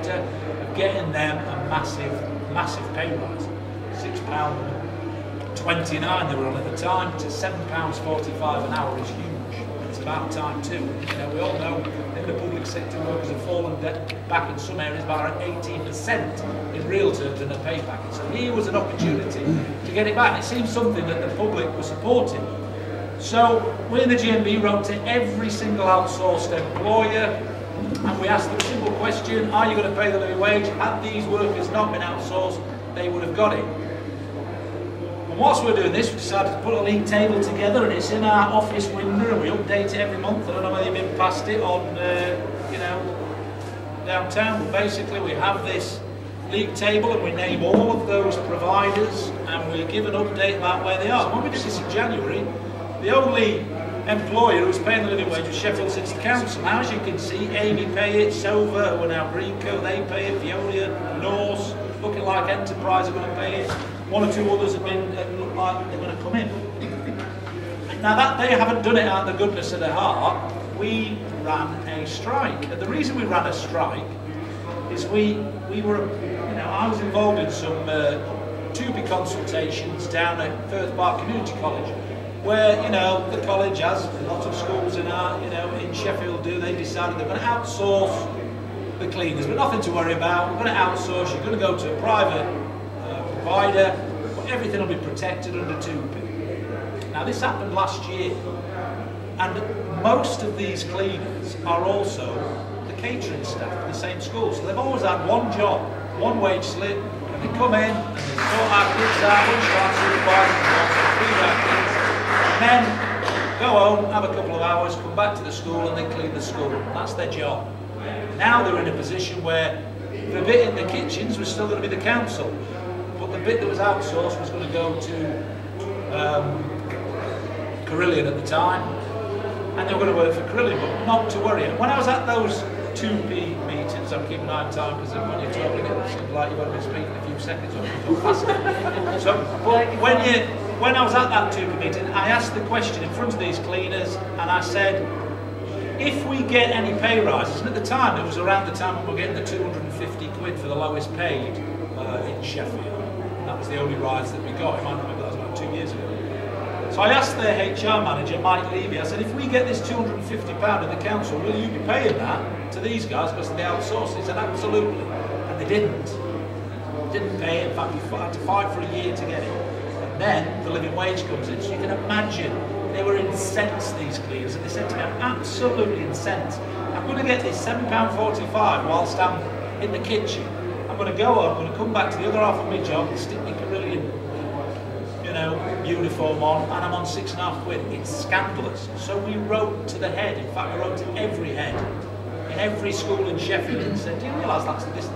sector of getting them a massive pay rise. £6.29 they were on at the time to £7.45 an hour is huge. It's about time too. You know, we all know in the public sector workers have fallen back in some areas by around 18% in real terms in their pay packet. So here was an opportunity to get it back. And it seems something that the public was supporting. So we in the GMB wrote to every single outsourced employer and we asked them a simple question: are you going to pay the living wage? Had these workers not been outsourced, they would have got it. And whilst we're doing this, we decided to put a league table together, and it's in our office window, and we update it every month. I don't know whether you've been past it on, you know, downtown, but basically we have this league table and we name all of those providers and we give an update about where they are. And when we did this in January, the only employer who was paying the living wage was Sheffield City Council. Now, as you can see, Amy pay it, Sova, who are now Greenco, they pay it, Veolia, Norse, looking like Enterprise are going to pay it. One or two others have been look like they're going to come in. Now, that they haven't done it out of the goodness of their heart. We ran a strike. And the reason we ran a strike is we were, you know, I was involved in some TUPE consultations down at Firth Park Community College, where, you know, the college, as a lot of schools in our, you know, in Sheffield do, they decided they're going to outsource the cleaners, but nothing to worry about. We're going to outsource. You're going to go to a private provider, but everything will be protected under TUPE. Now, this happened last year, and most of these cleaners are also the catering staff in the same school, so they've always had one job, one wage slip, and they come in and they sort our kids out, lunchtime supervisors, feed our kids, and then go home, have a couple of hours, come back to the school, and they clean the school. That's their job. Now they're in a position where the bit in the kitchens was still going to be the council, but the bit that was outsourced was going to go to Carillion at the time, and they were going to work for Carillion, but not to worry. And when I was at those 2P meetings, I'm keeping an eye on time because when you're talking, it seems like you've got to be speaking a few seconds or you go faster. So, but when I was at that 2P meeting, I asked the question in front of these cleaners, and I said, if we get any pay rises, and at the time, it was around the time when we were getting the 250 quid for the lowest paid in Sheffield. And that was the only rise that we got. I might remember that was about 2 years ago. So I asked their HR manager, Mike Levy, I said, if we get this £250 in the council, will you be paying that to these guys because they outsourced? He said, absolutely. And they didn't. They didn't pay it. In fact, we had to fight for a year to get it. And then the living wage comes in. So you can imagine, they were incensed, these cleaners, and they said to me, I'm absolutely incensed. I'm going to get this £7.45 whilst I'm in the kitchen. I'm going to go home, I'm going to come back to the other half of my job and stick my Carillion, you know, uniform on, and I'm on £6.5 quid. It's scandalous. So we wrote to the head. In fact, we wrote to every head in every school in Sheffield and said, do you realise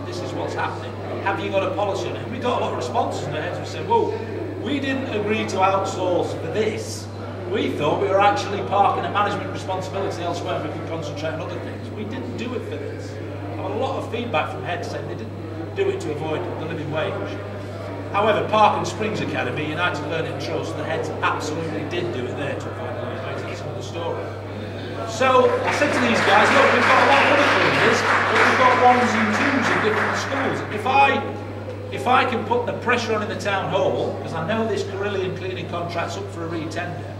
this is what's happening? Have you got a policy on it? And we got a lot of responses from the heads. We said, well, we didn't agree to outsource for this. We thought we were actually parking a management responsibility elsewhere and we could concentrate on other things. We didn't do it for this. I had a lot of feedback from heads saying they didn't do it to avoid the living wage. However, Park and Springs Academy, United Learning Trust, the heads absolutely did do it there to avoid the living wage. That's another story. So I said to these guys, look, we've got a lot of other cleaners, but we've got ones and twos in different schools. If I can put the pressure on in the town hall, because I know this Carillion cleaning contract's up for a re-tender,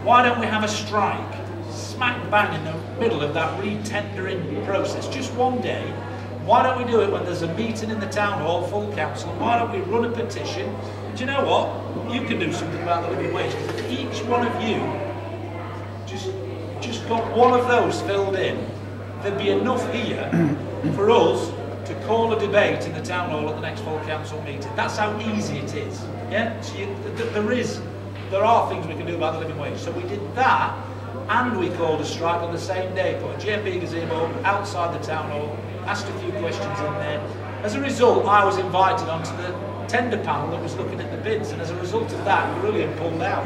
why don't we have a strike smack bang in the middle of that re-tendering process, just one day? Why don't we do it when there's a meeting in the town hall, full council? Why don't we run a petition? And do you know what? You can do something about the living wage, because if each one of you just got one of those filled in, there'd be enough here for us to call a debate in the town hall at the next full council meeting. That's how easy it is. Yeah. So there are things we can do about the living wage. So we did that, and we called a strike on the same day, put a GMB gazebo outside the town hall, asked a few questions in there. As a result, I was invited onto the tender panel that was looking at the bids, and as a result of that, Carillion pulled out.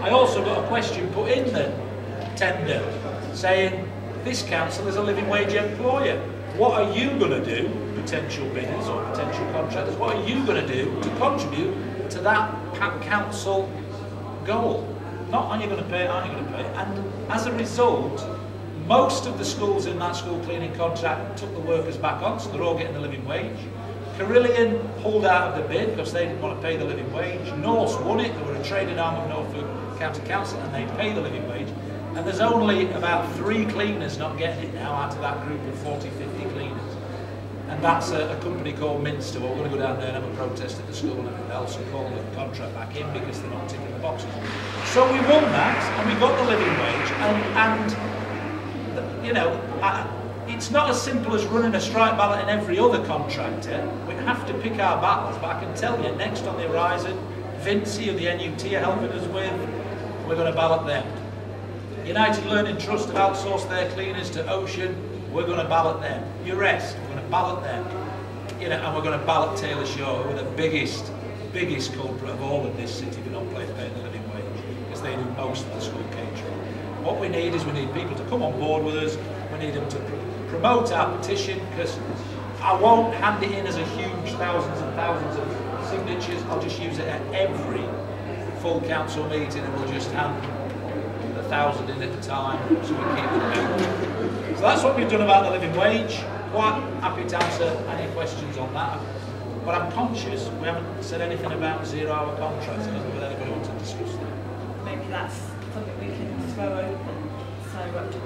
I also got a question put in the tender saying, this council is a living wage employer. What are you going to do, potential bidders or potential contractors, what are you going to do to contribute to that council goal? Not are you going to pay it, aren't you going to pay it? And as a result, Most of the schools in that school cleaning contract took the workers back on, so they're all getting the living wage. Carillion pulled out of the bid because they didn't want to pay the living wage. Norse won it, they were a trading arm of Norfolk County Council, and they pay the living wage. And there's only about 3 cleaners not getting it now out of that group of 40, 50 cleaners. And that's a company called Minster. We're going to go down there and have a protest at the school and everything else and call the contract back in because they're not ticking the boxes. So we won that and we got the living wage, and you know, it's not as simple as running a strike ballot in every other contractor. We have to pick our battles, but I can tell you, next on the horizon, Vinci, who the NUT are helping us with, we're going to ballot them. United Learning Trust have outsourced their cleaners to Ocean, we're going to ballot them. Urest, we're going to ballot them. You know, and we're going to ballot Taylor Shaw, who are the biggest culprit of all of this city for not paying the living wage, because they do most of the school catering. What we need is we need people to come on board with us. We need them to promote our petition, because I won't hand it in as a huge thousands and thousands of signatures. I'll just use it at every full council meeting, and we'll just hand 1,000 in at a time, so we keep it moving. So that's what we've done about the living wage. Quite happy to answer any questions on that. But I'm conscious we haven't said anything about 0-hour contracts. I don't know if anybody wants to discuss that. Maybe that's something we can throw open. So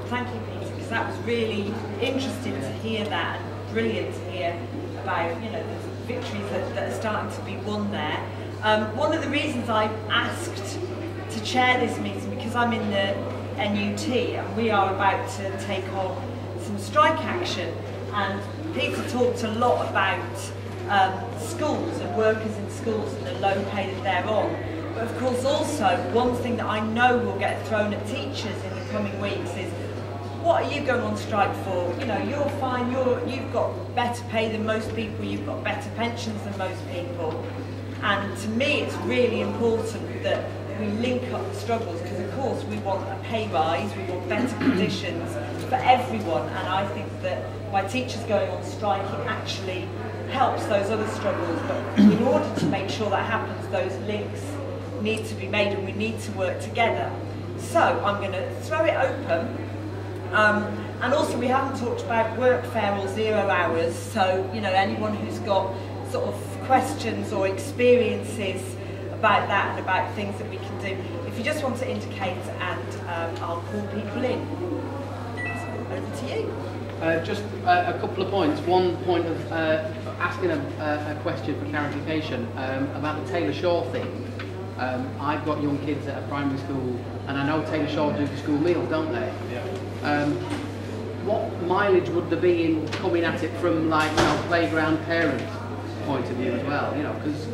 thank you, Peter, because that was really interesting to hear that, and brilliant to hear about, you know, the victories that are starting to be won there. One of the reasons I asked to chair this meeting, because I'm in the NUT and we are about to take on some strike action, and Peter talked a lot about schools and workers in schools and the low pay that they're on. But of course also, one thing that I know will get thrown at teachers in the coming weeks is, what are you going on strike for? You know, you're fine, you've got better pay than most people, you've got better pensions than most people. And to me it's really important that we link up the struggles, because of course we want a pay rise, we want better conditions for everyone, and I think that by teachers going on strike it actually helps those other struggles. But in order to make sure that happens, those links need to be made and we need to work together. So I'm going to throw it open, and also we haven't talked about workfare or 0 hours, so you know, anyone who's got sort of questions or experiences about that and about things that we can do, if you just want to indicate, and I'll call people in. So over to you. Just a couple of points. One point of asking a question for clarification about the Taylor Shaw thing. I've got young kids at a primary school, and I know Taylor Shaw do the school meals, don't they? Yeah. What mileage would there be in coming at it from, like, you know, playground parents' point of view as well? You know, because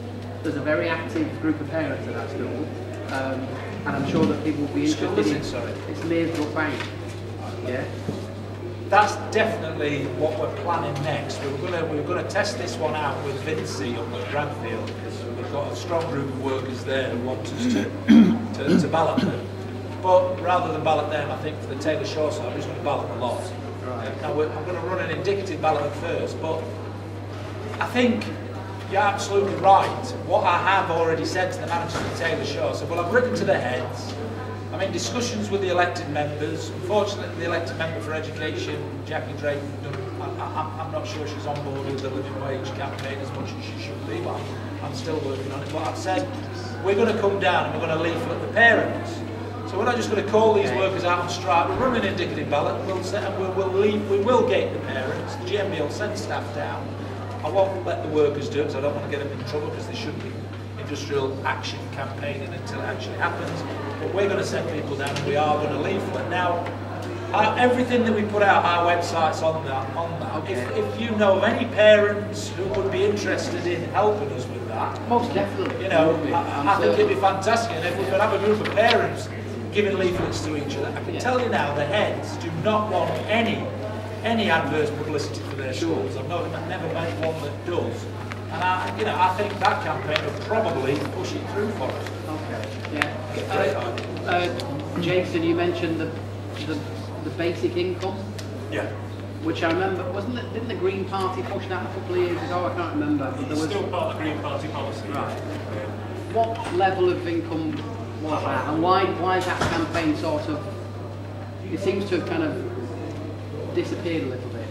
there's a very active group of parents at that school, and I'm sure that people will be interested in. Sorry, it's Maysbrook Bank. Yeah. That's definitely what we're planning next. We're going to test this one out with Vinci up at Bradfield, because we've got a strong group of workers there who want us to ballot them. But rather than ballot them, I think for the Taylor Shaw side, we're just going to ballot the lot. Right. Now I'm going to run an indicative ballot at first, but I think you're absolutely right. What I have already said to the managers of Taylor Shaw, so well, I've written to the heads. I'm in discussions with the elected members. Unfortunately, the elected member for education, Jackie Drake, I'm not sure she's on board with the living wage campaign as much as she should be, but I'm still working on it. But I've said we're going to come down and we're going to leaflet the parents. So we're not just going to call these workers out on strike. We'll run an indicative ballot. We will gate the parents. The GMB will send staff down. I won't let the workers do it because I don't want to get them in trouble, because they shouldn't be industrial action campaigning until it actually happens. But we're going to send people down and we are going to leaflet. Now, everything that we put out, our website's on that. Okay. If you know of any parents who would be interested in helping us with that, most definitely. You know, I think it'd be fantastic. And if we could have a group of parents giving leaflets to each other, I can tell you now, the heads do not want any adverse publicity for their schools. I've never met one that does. And I think that campaign will probably push it through for us. Okay. Yeah. Jason, you mentioned the basic income. Yeah. Which I remember, didn't the Green Party push that a couple of years ago? I can't remember. But It's still part of the Green Party policy. Right. Yeah. What level of income was that, and why is that campaign sort of? It seems to have kind of disappeared a little bit.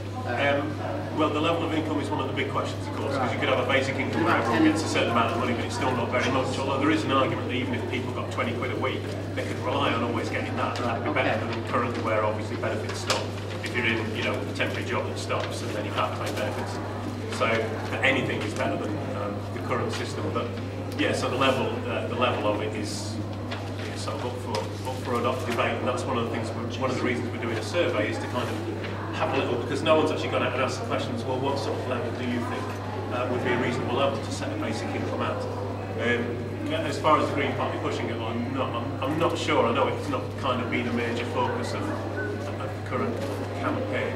Well, the level of income is one of the big questions, of course, because you could have a basic income where everyone gets a certain amount of money, but it's still not very much. Although there is an argument that even if people got 20 quid a week, they could rely on always getting that. That'd be better than currently, where obviously benefits stop. If you're in, you know, a temporary job that stops and then you can't claim benefits. So anything is better than the current system. But yeah, so the level of it is sort of up for a debate, and that's one of the things. One of the reasons we're doing a survey is to kind of have a little, because no one's actually gone out and asked the questions. Well, what sort of level do you think would be a reasonable level to set a basic income at? As far as the Green Party pushing it, I'm not sure. I know it's not kind of been a major focus of the current campaign,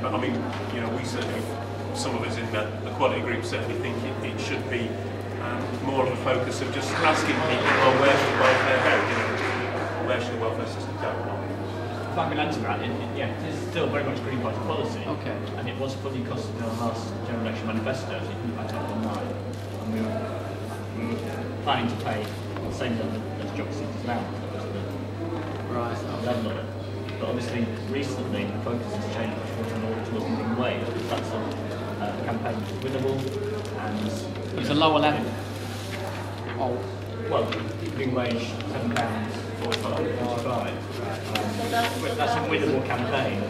but I mean, you know, we certainly, some of us in the Equality Group certainly think it should be more of a focus of just asking people, well, where should welfare go? You know, where should the welfare system go? If I can answer that, yeah, it is still very much Green Party policy, Okay. and it was fully costed in our last general election manifesto, so you can back up online, and we were planning to pay the same level as job seekers now, that was the level of it. But obviously, recently, the focus has changed much more towards living wage, because that's a campaign which is winnable, and It's a lower level. Oh. well, living wage £7.45. But that's a winnable campaign.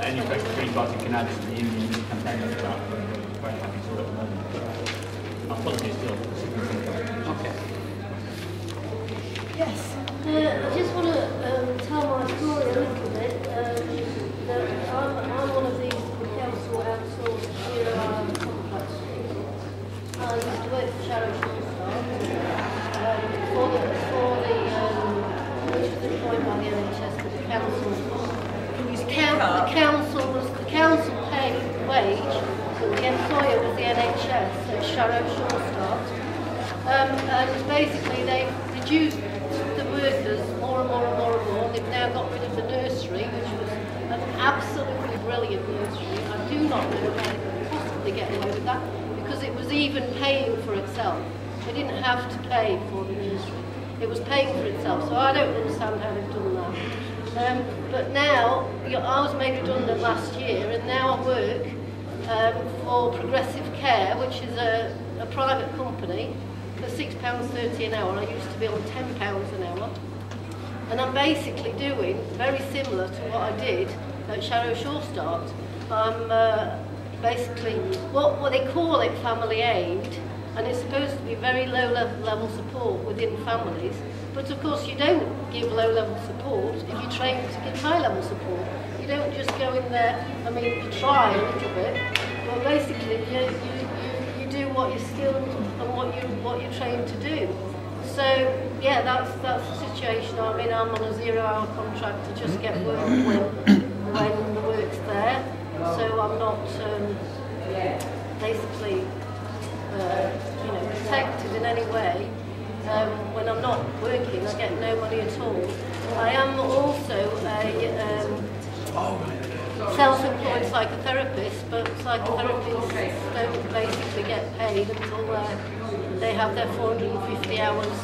Any Green Party can add to the union campaign of that. We're very happy to at the moment. Our policy is still significant. Okay. Yes. I just want to tell my story a little bit. That I'm one of these council outsourced zero-hour contract students. I used to work for Shadow Shortstart which was employed by the NHS, but the council. The council paid the wage, but the employer was the NHS, so Shadow Shortstart. And basically they've reduced the workers more and more and more and more. They've now got rid of the nursery, which was an absolutely brilliant nursery. I do not know how they could possibly get away with that, because it was even paying for itself. They didn't have to pay for the nursery. It was paying for itself, so I don't understand how they've done that. But now, I was made redundant last year, and now I work for Progressive Care, which is a private company, for £6.30 an hour. I used to be on £10 an hour. And I'm basically doing very similar to what I did at Shadow Shortstart. I'm basically, what they call it family aid, and it's supposed to be very low level support within families, but of course you don't give low level support if you're trained to give high level support. You don't just go in there, I mean, you try a little bit, but basically you do what you're skilled and what you're trained to do. So yeah, that's the situation. I mean, I'm on a 0-hour contract to just get work when the work's there. So I'm not basically protected in any way. When I'm not working, I get no money at all. I am also a self-employed psychotherapist, but psychotherapists don't basically get paid until they have their 450 hours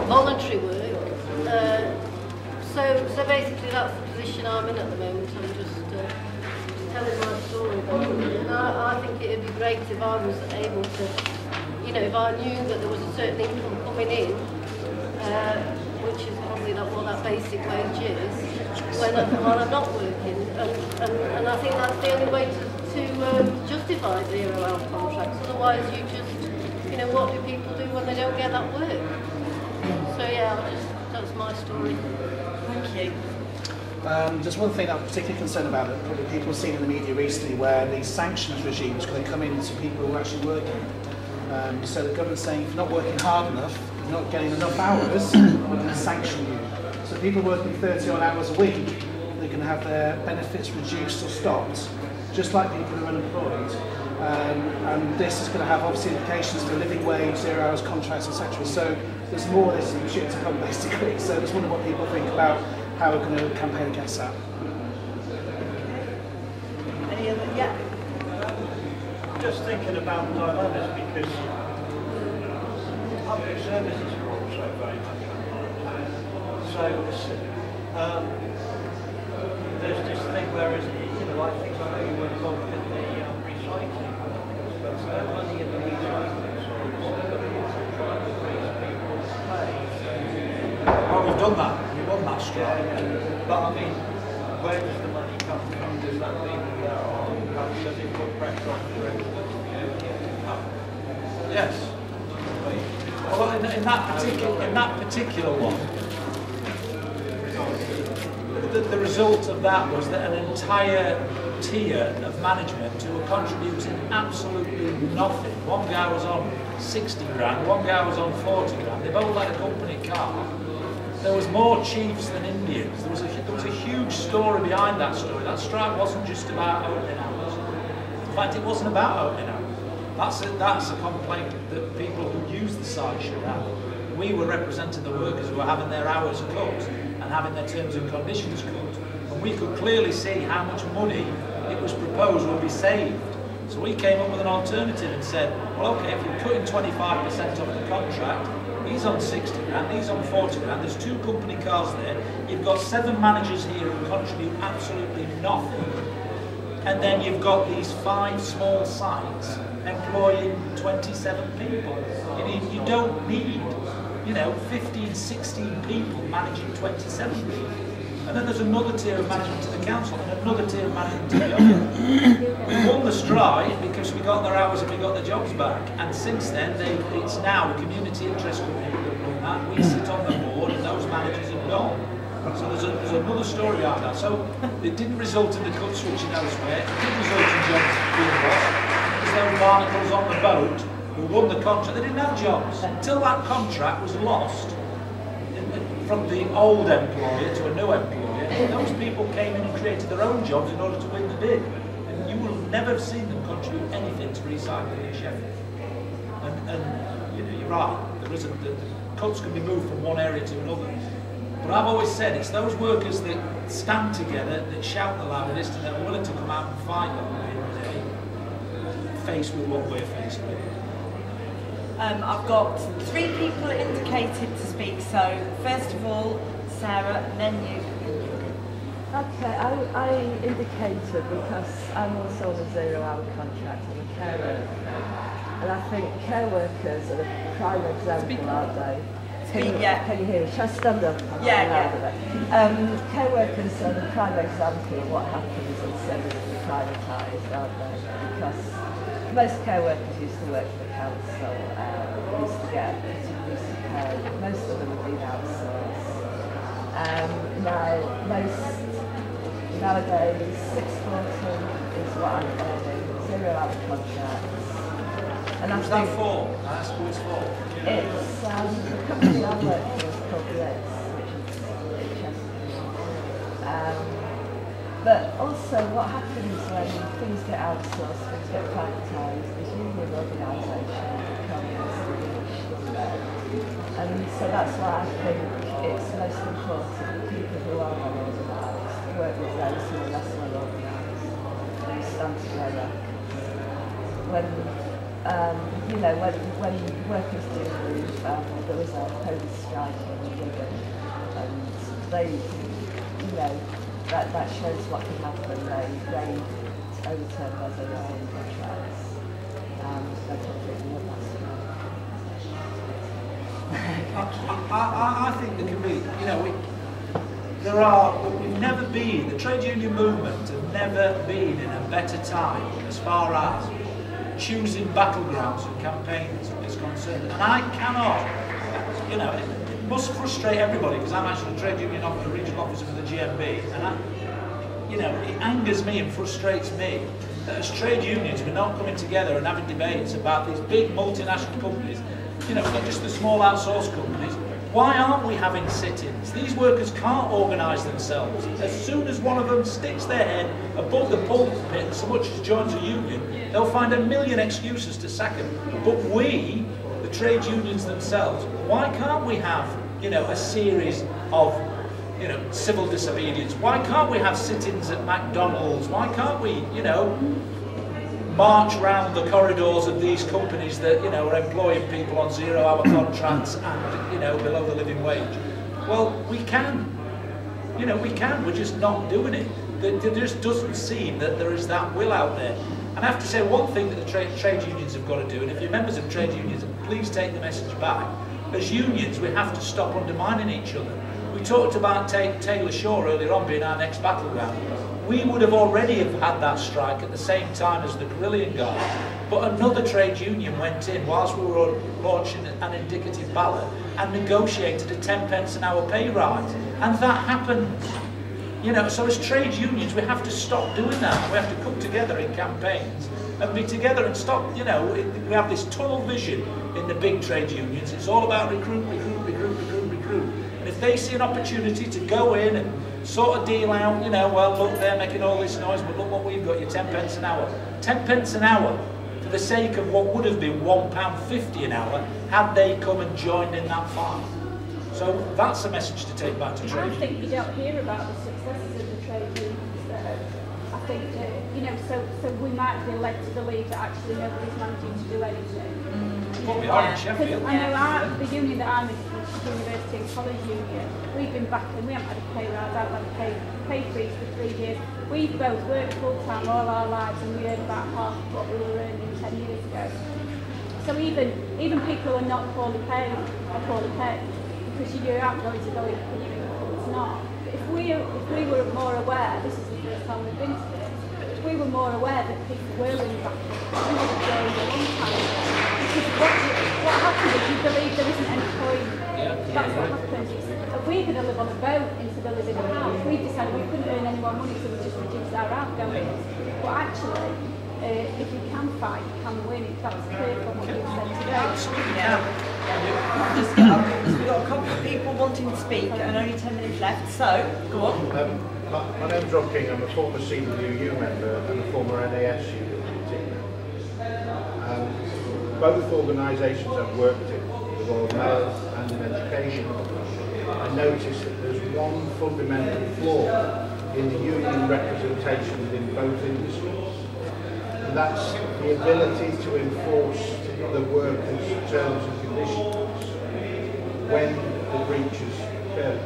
voluntary work. So basically that's the position I'm in at the moment. I'm just telling my story about it. And I think it would be great if I was able to, if I knew that there was a certain income coming in, which is probably not what that basic wage is, when I'm not working. And I think that's the only way to justify 0-hour contracts. Otherwise you just, what do people do when they don't get that work? So yeah, that's my story. Thank you. Just one thing I'm particularly concerned about that probably people have seen in the media recently, where these sanctions regimes are going to come into people who are actually working. So the government's saying if you're not working hard enough, if you're not getting enough hours, we're going to sanction you. So people working 30 odd hours a week, they're going to have their benefits reduced or stopped, just like people who are unemployed. And this is going to have obviously implications for living wage, 0 hours contracts, etc. So there's more of this shit to come basically. So I just wonder what people think about how we're going to campaign against that. Any other? Yeah. Just thinking about dilemmas, because public services are also very much under attack. So there's this thing whereas, you know, I think I know you were involved in the recycling, but there's no money in the recycling, so trying to raise people's pay. Well, we've done that. We've won that strike. But I mean, where does the money come from? Does that mean does it put pressure on the residents of the area? Yes. Well, in that particular one, the result of that was that an entire tier of management who were contributing absolutely nothing. One guy was on 60 grand, one guy was on 40 grand. They both had a company car. There was more chiefs than Indians. There was a huge story behind that story. That strike wasn't just about opening hours. In fact, it wasn't about opening hours. That's a complaint that people who use the site should have. We were representing the workers who were having their hours cut and having their terms and conditions cut. And we could clearly see how much money it was proposed would be saved. So we came up with an alternative and said, well, okay, if you're cutting 25% off the contract, he's on 60 grand, he's on 40 grand, there's 2 company cars there, you've got 7 managers here who contribute absolutely nothing, and then you've got these 5 small sites employing 27 people. You don't need, 15, 16 people managing 27 people. And then there's another tier of management to the council and another tier of management to the other. We won the strike because we got their hours and we got their jobs back. And since then, it's now a community interest group that run that. We sit on the board and those managers have gone. So there's another story behind that. So it didn't result in the cut switching elsewhere. It didn't result in jobs being lost. Because those barnacles on the boat who won the contract, they didn't have jobs. Until that contract was lost from the old employer to a new employer, those people came in and created their own jobs in order to win the bid. And you will never have seen them contribute anything to recycling in Sheffield. And you're right, the cuts can be moved from one area to another. But I've always said it's those workers that stand together, that shout the loudest, and that are willing to come out and fight every day, faced with what we're faced with. I've got 3 people indicated to speak, so first of all, Sarah, and then you. Okay, I indicated because I'm also on a 0-hour contract, I'm a care worker, and I think care workers are a prime example, aren't they? Can you hear me? Should I stand up? Care workers are the prime example of what happens when services are privatised, aren't they? Because most care workers used to work for the council, used to get decent pay. Most of them have been outsourced. Nowadays, 640 is what I'm earning, 0-hour contracts. And who's that for? I asked who it's for. It's the company I work for is called Liz, which is in Chester. But also what happens when things get outsourced, things get privatised, is union organisation becomes and so that's why I think it's most important that people who are unorganised work with those who are less well organised and stand together. When when workers do move, there was a police strike in Wigan, and they, that shows what can happen. They overturn those own contracts. They're completely unnecessary. I think there can be, we've never been, the trade union movement have never been in a better time as far as choosing battlegrounds and campaigns is concerned. And I cannot, it must frustrate everybody because I'm actually a trade union officer, regional officer for the GMB, and it angers me and frustrates me that as trade unions we're not coming together and having debates about these big multinational companies, not just the small outsourced companies. Why aren't we having sit-ins? These workers can't organise themselves. As soon as one of them sticks their head above the pulpit and so much as joins a union, they'll find a million excuses to sack them. But we, the trade unions themselves, why can't we have, a series of, civil disobedience? Why can't we have sit-ins at McDonald's? Why can't we, march round the corridors of these companies that, are employing people on 0-hour contracts and, below the living wage? Well, we can. We can. We're just not doing it. There just doesn't seem that there is that will out there. And I have to say, one thing that the trade unions have got to do, and if you're members of trade unions, please take the message back. As unions, we have to stop undermining each other. We talked about Taylor Shore earlier on being our next battleground. We would have already have had that strike at the same time as the Carillion Guard, but another trade union went in whilst we were launching an indicative ballot and negotiated a 10 pence an hour pay rise, and that happens. You know, so as trade unions, we have to stop doing that. We have to come together in campaigns and be together and stop, you know, we have this tunnel vision in the big trade unions. It's all about recruit. And if they see an opportunity to go in and sort of deal out, you know, well, look, they're making all this noise, but look what we've got, your 10 pence an hour. 10 pence an hour for the sake of what would have been £1.50 an hour had they come and joined in that fight. So that's a message to take back to trade. I think you don't hear about the successes of the trade unions. I think, you know, so we might be led to believe that actually nobody's managing to do anything. Well, we are in Sheffield. I know the union that I'm in, the University and College Union, we've been battling, we haven't had a pay rise, I haven't had a pay freeze for 3 years. We've both worked full time all our lives and we earn about half of what we were earning 10 years ago. So even people who are not poorly paid are poorly paid. Because you aren't going to go in for your income, it's not. But if we were more aware, this is the first time we've been to this, if we were more aware that people were in battle, we would have joined a long time ago. Because what happens is you believe there isn't any point. That's what happens. If we're going to live on a boat instead of living in a house, we decided we couldn't earn any more money, so we just reduced our outgoings. But actually, if you can fight, you can win. That's clear from what you said today. Yeah. We've got a couple of people wanting to speak and only 10 minutes left, so go on. My name's Rob King, I'm a former CWU member and a former NASU team. Both organisations I've worked in, the Royal Mail and in education, I noticed that there's one fundamental flaw in the union representation within both industries, and that's the ability to enforce the workers' terms and conditions when the breaches occur.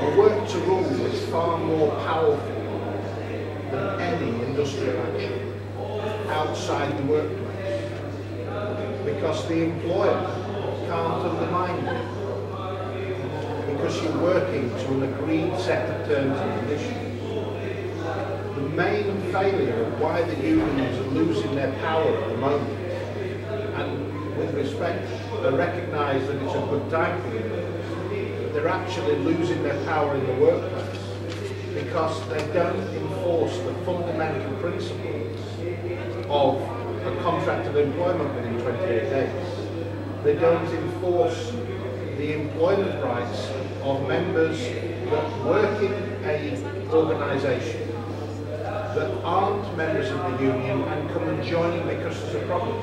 A work to rule is far more powerful than any industrial action outside the workplace, because the employer can't undermine you, because you're working to an agreed set of terms and conditions. The main failure of why the unions are losing their power at the moment, and with respect, they recognise that it's a good time for them, but they're actually losing their power in the workplace because they don't enforce the fundamental principles of a contract of employment within 28 days. They don't enforce the employment rights of members that work in an organisation that aren't members of the union and come and join in because there's a problem.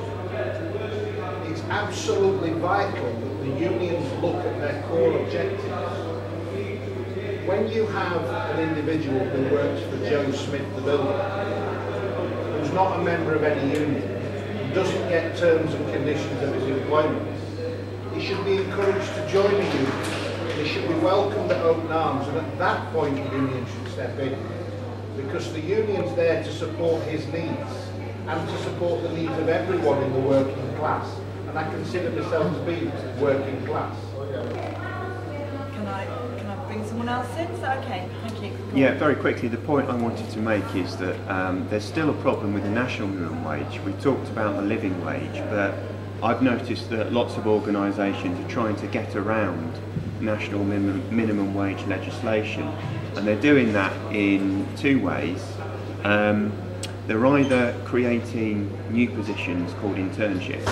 It's absolutely vital that the unions look at their core objectives. When you have an individual who works for Joe Smith, the builder, who's not a member of any union, and doesn't get terms and conditions of his employment, he should be encouraged to join the union. He should be welcomed at open arms, and at that point the union should step in. Because the union's there to support his needs and to support the needs of everyone in the working class. And I consider myself to be working class. Can I bring someone else in? Is that okay? Thank you. Yeah, very quickly, the point I wanted to make is that there's still a problem with the national minimum wage. We talked about the living wage, but I've noticed that lots of organisations are trying to get around national minimum wage legislation, and they're doing that in two ways. They're either creating new positions called internships,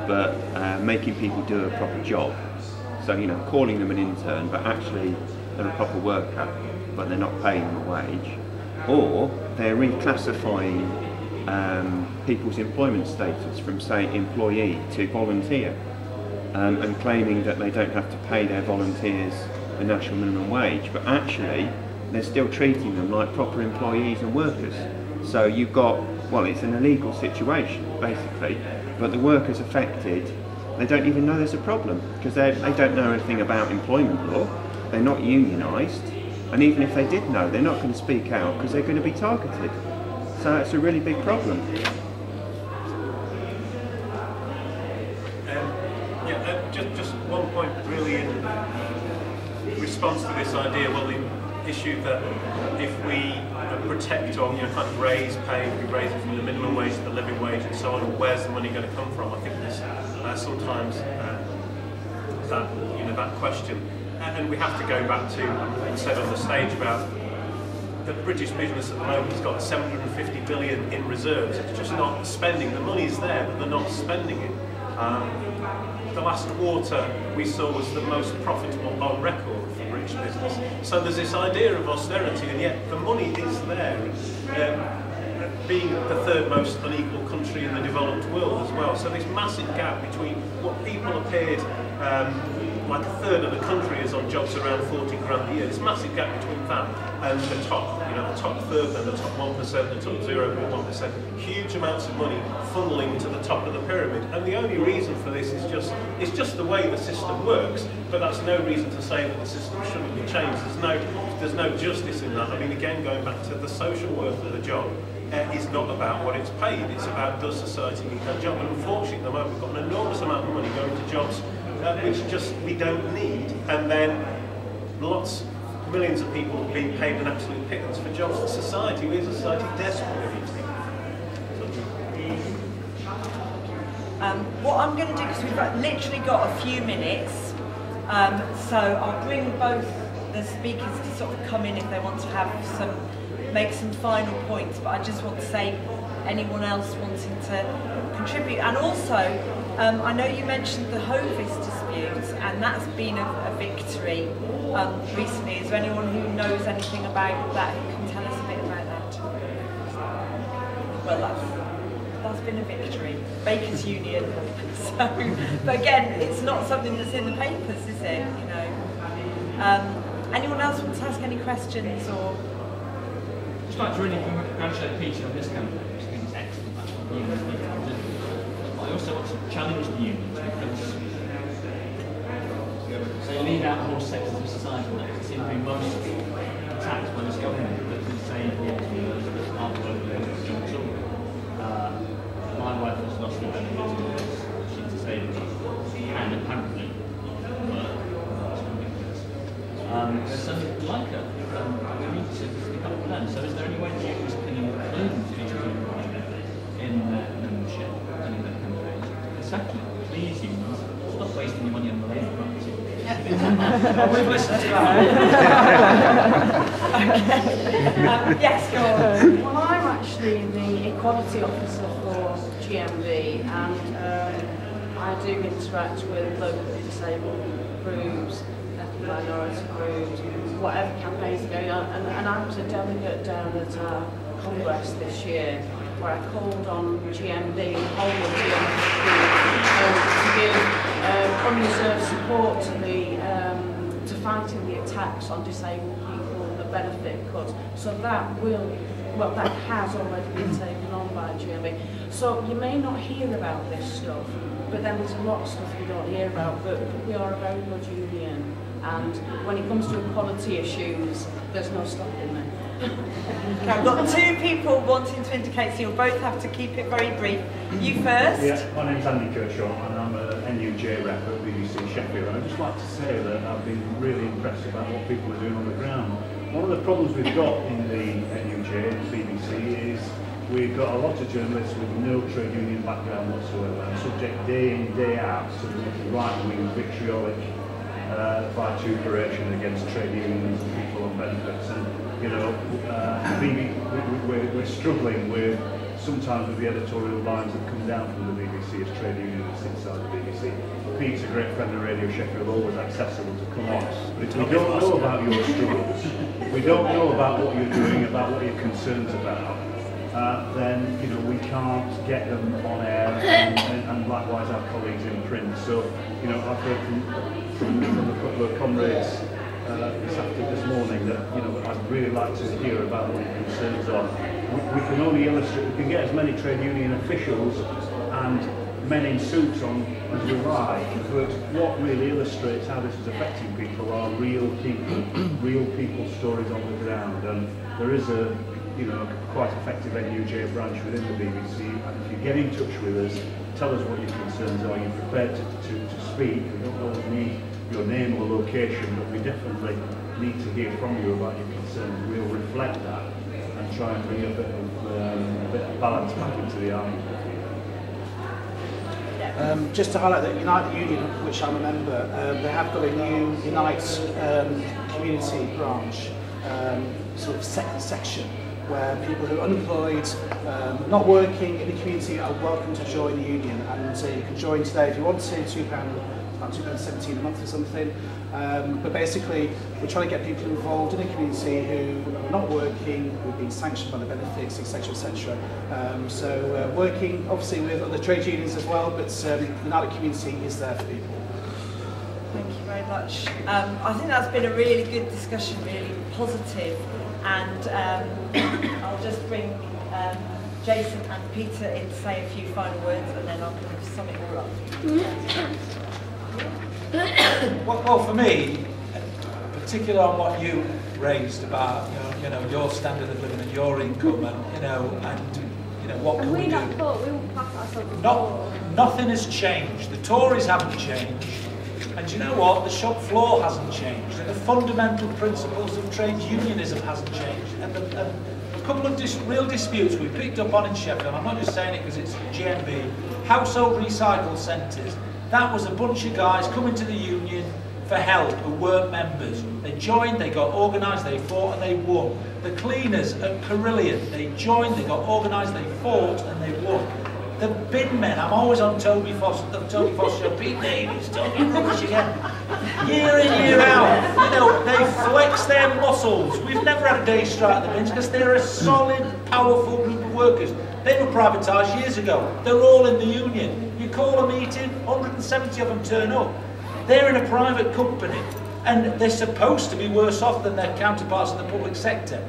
but making people do a proper job. So, you know, calling them an intern, but actually they're a proper worker, but they're not paying them a wage. Or they're reclassifying people's employment status from, say, employee to volunteer, and claiming that they don't have to pay their volunteers the national minimum wage, but actually they're still treating them like proper employees and workers. So you've got, well, it's an illegal situation basically, but the workers affected, they don't even know there's a problem because they don't know anything about employment law, they're not unionised, And even if they did know, they're not going to speak out because they're going to be targeted. So it's a really big problem. Just one point really in response to this idea, well, the issue that if we protect or kind of raise pay, we raise it from the minimum wage to the living wage and so on, where's the money going to come from? I think there's sometimes that question, and we have to go back to what I said on the stage about the British business at the moment has got 750 billion in reserves. It's just not spending. The money's there, but they're not spending it. The last quarter we saw was the most profitable on record for British business. So there's this idea of austerity, and yet the money is there. Being the third most unequal country in the developed world as well. So this massive gap between what people are paid, like a third of the country is on jobs around 40 grand a year. This massive gap between that and the top, the top third, and the top 1%, the top 0.1%. Huge amounts of money funneling to the top of the pyramid. And the only reason for this is just the way the system works. But that's no reason to say that the system shouldn't be changed. There's no justice in that. I mean, again, going back to the social worth of the job. Is not about what it's paid, it's about does society need that job. And unfortunately at the moment we've got an enormous amount of money going to jobs which just we don't need, and then millions of people being paid an absolute pittance for jobs that society, we as a society desperately need to do. What I'm going to do, because we've literally got a few minutes, so I'll bring both the speakers to sort of come in if they want to make some final points, but I just want to say anyone else wanting to contribute. And also, I know you mentioned the Hovis dispute, and that's been a victory recently. Is there anyone who knows anything about that who can tell us a bit about that? Well, that's been a victory. Bakers Union. So, but again, it's not something that's in the papers, is it? Anyone else want to ask any questions or? I'd like to really congratulate Peter on this campaign, which I think is excellent. But I also want to challenge the unions because they lead out whole sectors of society that seem to be most attacked by this government, that disabled, aren't working jobs at all. My wife has lost her benefits because she's disabled and apparently works. There's something like her. We need to pick up with them. So is there any way that you can include these people in their membership and in their campaign? And secondly, please unions, stop wasting your money on the Labour Party. We've listened to that. Okay. Yes, go on. Well, I'm actually the equality officer for GMB, and I do interact with local disabled groups, ethnic minority groups, whatever campaigns are going on, and I was a delegate down at our Congress this year where I called on GMB, the whole of GMB, to give unreserved support to fighting the attacks on disabled people, the benefit cuts. So that has already been taken on by GMB. So you may not hear about this stuff, but then there's a lot of stuff you don't hear about, but we are a very good union. And when it comes to equality issues, there's no stopping there. Okay, I've got two people wanting to indicate, so you'll both have to keep it very brief. You first. Yeah, my name's Andy Kershaw, and I'm a NUJ rep at BBC Sheffield. I'd just like to say that I've been really impressed about what people are doing on the ground. One of the problems we've got in the NUJ and BBC is we've got a lot of journalists with no trade union background whatsoever, and subject day in, day out to right-wing vitriolic vituperation against trade unions and people on benefits. And we're struggling with sometimes with the editorial lines that come down from the BBC as trade unionists inside the BBC. Pete's a great friend of Radio Sheffield, always accessible to come on. But if we don't know about your struggles, we don't know about what you're doing, about what your concerns about, then we can't get them on air, and likewise our colleagues in print. So I've heard from a couple of comrades this morning that I'd really like to hear about what your concerns are. We can only illustrate, we can get as many trade union officials and men in suits on as we ride, but what really illustrates how this is affecting people are real people stories on the ground, and there is a quite effective NUJ branch within the BBC, and if you get in touch with us, tell us what your concerns are, you're prepared to speak. We don't always need your name or location, but we definitely need to hear from you about your concerns. We'll reflect that and try and bring a bit of balance back into the argument. Just to highlight that Unite the Union, which I'm a member, they have got a new Unite community branch, sort of second section, where people who are unemployed, not working in the community are welcome to join the union, and you can join today if you want to, £2, about £2.17 a month or something. But basically, we're trying to get people involved in the community who are not working, who've been sanctioned by the benefits, etc., etc. So working obviously with other trade unions as well, but Unite the Community is there for people. Thank you very much. I think that's been a really good discussion, really positive, and I'll just bring Jason and Peter in to say a few final words, and then I'll kind of sum it all up. Well, for me, particularly on what you raised about your standard of living and your income, and what can we do? We will pass ourselves. Nothing has changed. The Tories haven't changed. And you know what? The shop floor hasn't changed. And the fundamental principles of trade unionism hasn't changed. And a couple of real disputes we picked up on in Sheffield, I'm not just saying it because it's GMB, household recycle centres. That was a bunch of guys coming to the union for help who weren't members. They joined, they got organised, they fought and they won. The cleaners at Carillion, they joined, they got organised, they fought and they won. The bin men, I'm always on Toby Foss show, Pete Davies, talking rubbish again. Year in, year out, they flex their muscles. We've never had a day's strike at the bins because they're a solid, powerful group of workers. They were privatised years ago. They're all in the union. You call a meeting, 170 of them turn up. They're in a private company and they're supposed to be worse off than their counterparts in the public sector.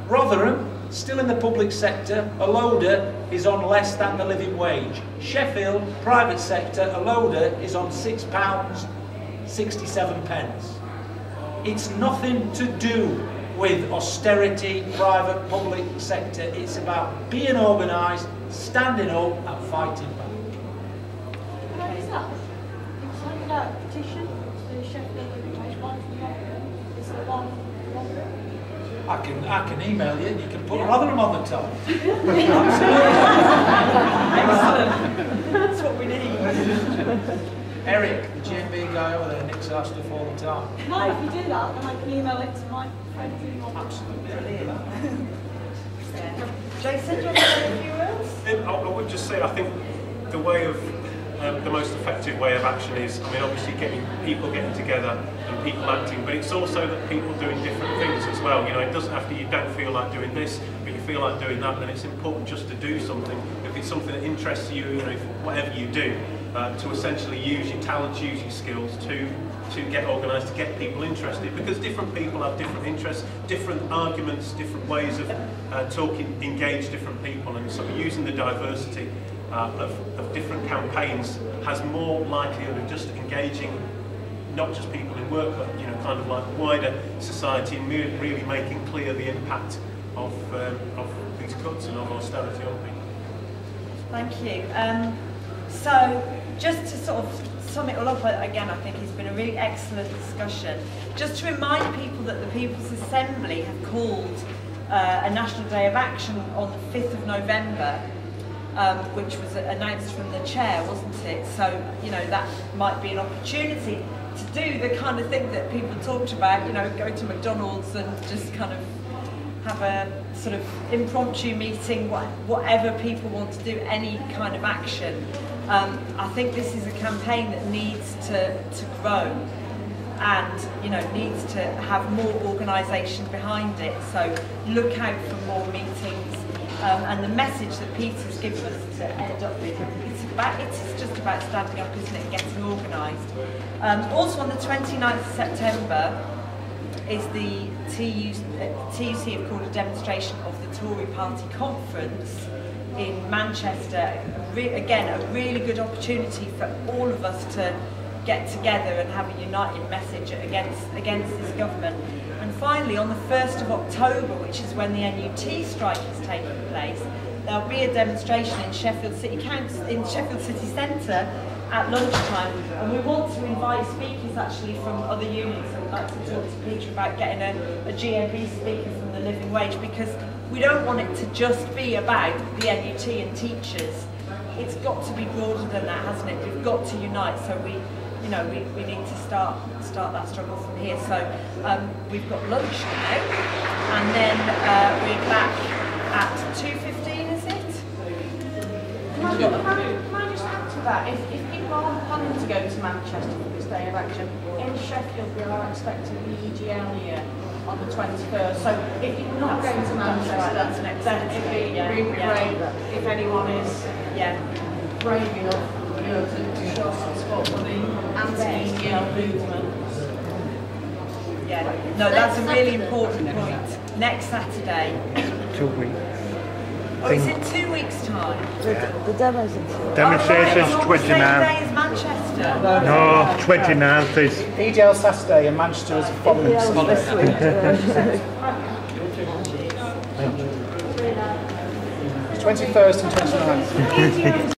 Rotherham, still in the public sector, a loader is on less than the living wage. Sheffield, private sector, a loader is on £6.67. It's nothing to do with austerity, private, public sector. It's about being organised, standing up and fighting back. What is that? You signed that petition to the Sheffield Living Wage one. Is it one? I can email you and you can put Rotherham on the top. Absolutely. Excellent. That's what we need. Eric, the GMB guy over there, nicks our stuff all the time. No, if you do that, then I can email it to my friend. Absolutely. Brilliant. Jason, do you want to say a few words? I would just say, I think the way of the most effective way of action is, obviously people getting together and people acting, but it's also that people doing different things as well. It doesn't have to, you don't feel like doing this, but you feel like doing that, then it's important just to do something. If it's something that interests you, whatever you do, to essentially use your talents, use your skills to get organised, to get people interested, because different people have different interests, different arguments, different ways of talking, engage different people, and so using the diversity of different campaigns has more likelihood of just engaging not just people in work, but kind of like wider society, and really making clear the impact of these cuts and of austerity on people. Thank you. So just to sort of sum it all up again, I think it's been a really excellent discussion. Just to remind people that the People's Assembly have called a National Day of Action on the 5th of November, which was announced from the chair, wasn't it? So, that might be an opportunity to do the kind of thing that people talked about, go to McDonald's and just kind of have a sort of impromptu meeting, whatever people want to do, any kind of action. I think this is a campaign that needs to grow and needs to have more organisation behind it. So look out for more meetings. And the message that Peter's given us to end up with, it's just about standing up, isn't it, and getting organised. Also on the 29th of September is the TUC have called a demonstration of the Tory Party conference in Manchester. Again, a really good opportunity for all of us to get together and have a united message against this government. And finally, on the 1st of October, which is when the NUT strike is taking place, there'll be a demonstration in Sheffield City Centre at lunchtime, and we want to invite speakers actually from other unions. So we'd like to talk to Peter about getting a GMB speaker from the Living Wage, because we don't want it to just be about the NUT and teachers. It's got to be broader than that, hasn't it? We've got to unite, so we need to start that struggle from here. So we've got lunch now, and then we're back at 2:15, is it? Can I just add to that? If people aren't planning to go to Manchester for this day of action, in Sheffield we are expecting the EGL here on the 21st. So if you're not going to Manchester, then it'd be really great if anyone is brave enough, to show some support for the anti-EGL movement. Yeah, no, that's a really important point. Next Saturday. 2 weeks. Oh, it's in 2 weeks' time. The demo's in 2 weeks. Demonstration's Oh, right. 29th. Same day as Manchester. No, 29th is. EGL Saturday and Manchester is the following EGL this week. 21st and 29th.